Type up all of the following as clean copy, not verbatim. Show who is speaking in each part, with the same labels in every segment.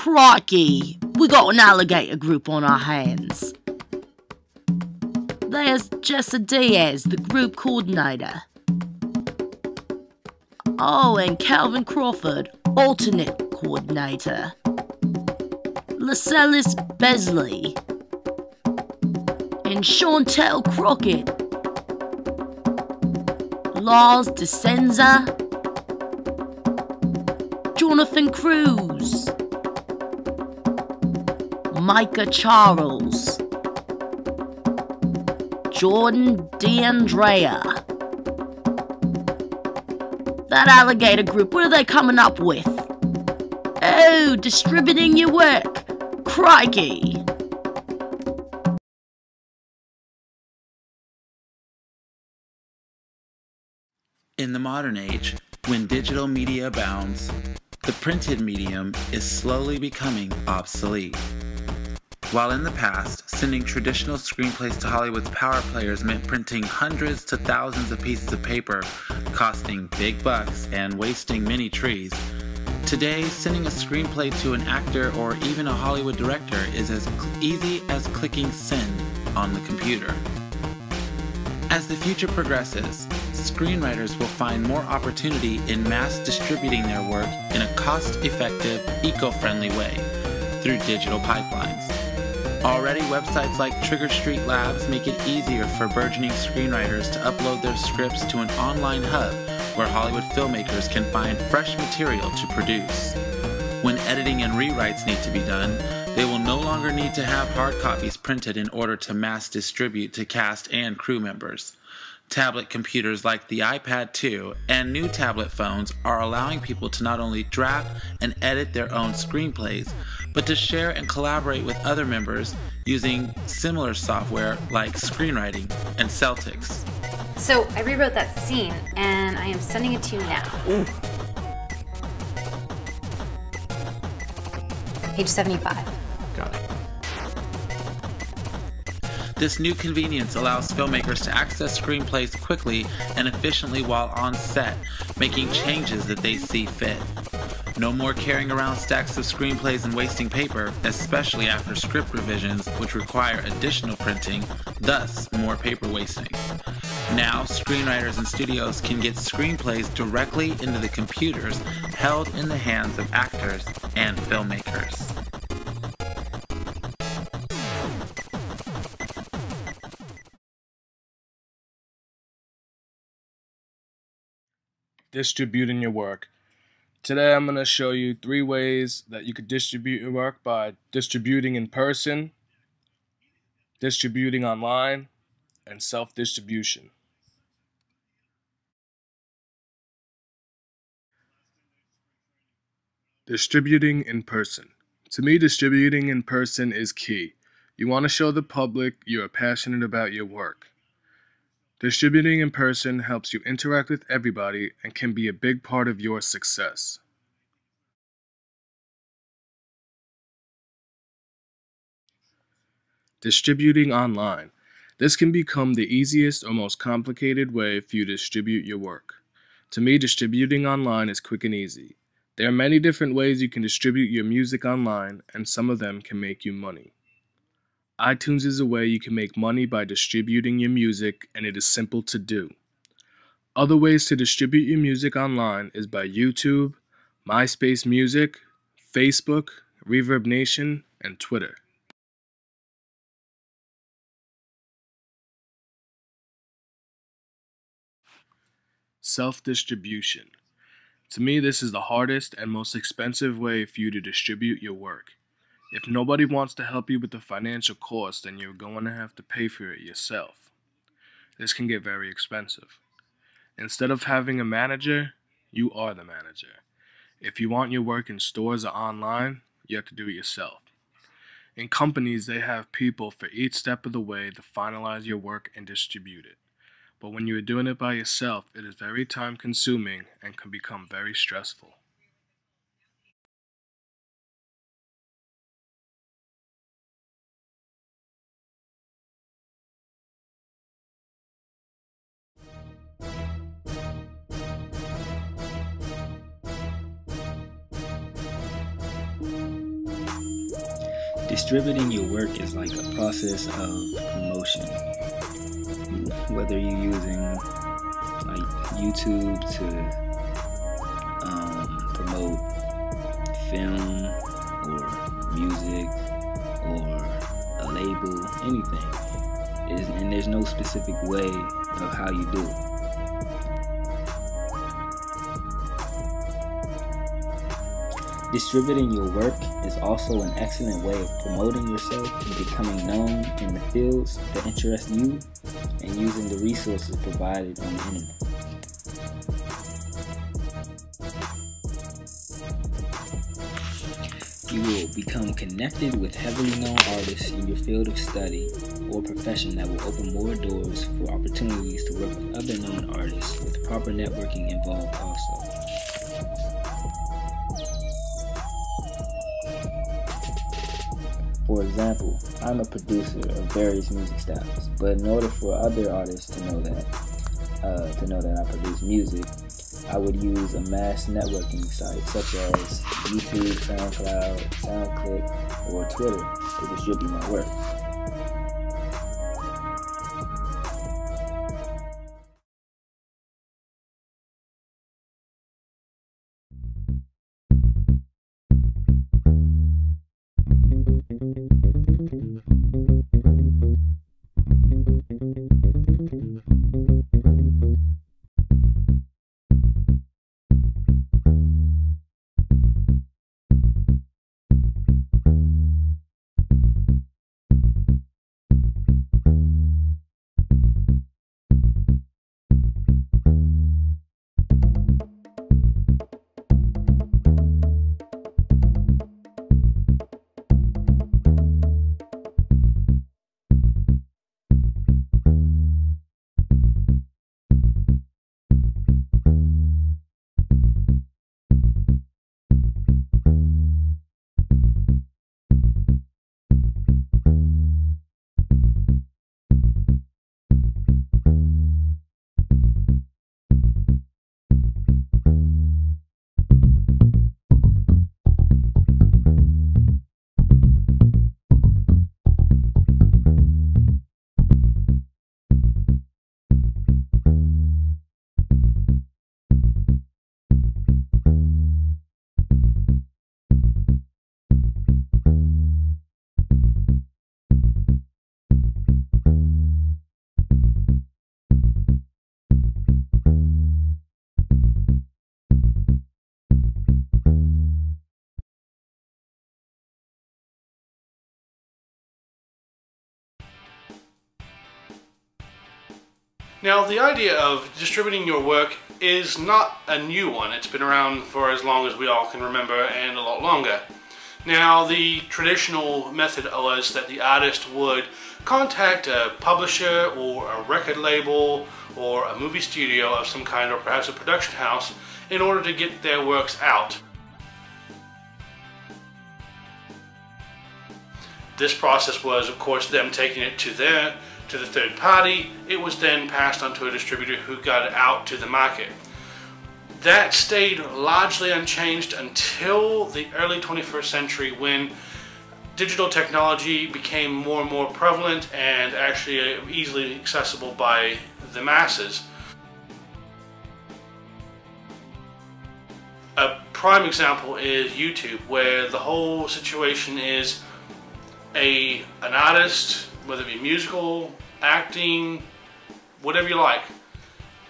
Speaker 1: Crikey, we got an alligator group on our hands. There's Jessa Diaz, the group coordinator. Oh, and Calvin Crawford, alternate coordinator. Lascelles Besley. And Chantel Crockett. Lars DeSenza. Jonathan Cruz. Micah Charles. Jordan DeAndrea. That alligator group, what are they coming up with? Oh, distributing your work. Crikey.
Speaker 2: In the modern age, when digital media abounds, the printed medium is slowly becoming obsolete. While in the past, sending traditional screenplays to Hollywood's power players meant printing hundreds to thousands of pieces of paper, costing big bucks and wasting many trees, today sending a screenplay to an actor or even a Hollywood director is as easy as clicking send on the computer. As the future progresses, screenwriters will find more opportunity in mass distributing their work in a cost-effective, eco-friendly way through digital pipelines. Already, websites like Trigger Street Labs make it easier for burgeoning screenwriters to upload their scripts to an online hub where Hollywood filmmakers can find fresh material to produce. When editing and rewrites need to be done, they will no longer need to have hard copies printed in order to mass distribute to cast and crew members. Tablet computers like the iPad 2 and new tablet phones are allowing people to not only draft and edit their own screenplays, but to share and collaborate with other members using similar software like screenwriting and Celtics.
Speaker 3: So I rewrote that scene and I am sending it to you now.
Speaker 2: Ooh.
Speaker 3: Page 75.
Speaker 2: Got it. This new convenience allows filmmakers to access screenplays quickly and efficiently while on set, making changes that they see fit. No more carrying around stacks of screenplays and wasting paper, especially after script revisions, which require additional printing, thus more paper wasting. Now, screenwriters and studios can get screenplays directly into the computers held in the hands of actors and filmmakers.
Speaker 4: Distributing your work. Today I'm going to show you 3 ways that you could distribute your work by distributing in person, distributing online, and self-distribution. Distributing in person. To me, distributing in person is key. You want to show the public you are passionate about your work. Distributing in person helps you interact with everybody and can be a big part of your success. Distributing online. This can become the easiest or most complicated way for you to distribute your work. To me, distributing online is quick and easy. There are many different ways you can distribute your music online, and some of them can make you money. iTunes is a way you can make money by distributing your music, and it is simple to do. Other ways to distribute your music online is by YouTube, MySpace Music, Facebook, Reverb Nation, and Twitter. Self-distribution. To me, this is the hardest and most expensive way for you to distribute your work. If nobody wants to help you with the financial cost, then you're going to have to pay for it yourself. This can get very expensive. Instead of having a manager, you are the manager. If you want your work in stores or online, you have to do it yourself. In companies, they have people for each step of the way to finalize your work and distribute it. But when you are doing it by yourself, it is very time-consuming and can become very stressful.
Speaker 5: Distributing your work is like a process of promotion. Whether you're using like YouTube to promote film or music or a label, anything. And there's no specific way of how you do it. Distributing your work is also an excellent way of promoting yourself and becoming known in the fields that interest you and using the resources provided on the internet. You will become connected with heavily known artists in your field of study or profession that will open more doors for opportunities to work with other known artists with proper networking involved also. For example, I'm a producer of various music styles, but in order for other artists to know that I produce music, I would use a mass networking site such as YouTube, SoundCloud, SoundClick, or Twitter to distribute my work.
Speaker 6: Now, the idea of distributing your work is not a new one. It's been around for as long as we all can remember and a lot longer. Now, the traditional method was that the artist would contact a publisher or a record label or a movie studio of some kind, or perhaps a production house, in order to get their works out. This process was, of course, them taking it to the third party. It was then passed on to a distributor who got it out to the market. That stayed largely unchanged until the early 21st century, when digital technology became more and more prevalent and actually easily accessible by the masses. A prime example is YouTube, where the whole situation is an artist, whether it be musical, acting, whatever you like,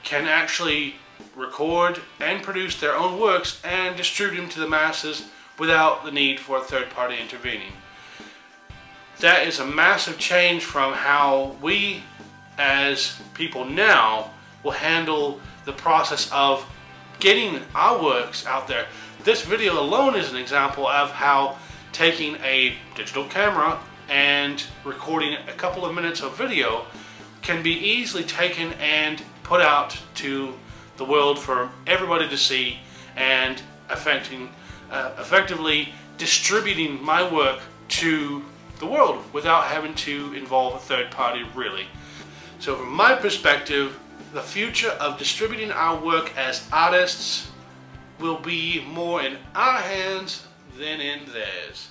Speaker 6: can actually record and produce their own works and distribute them to the masses without the need for a third party intervening. That is a massive change from how we as people now will handle the process of getting our works out there. This video alone is an example of how taking a digital camera and recording a couple of minutes of video can be easily taken and put out to the world for everybody to see, and effectively distributing my work to the world without having to involve a third party, really. So from my perspective, the future of distributing our work as artists will be more in our hands than in theirs.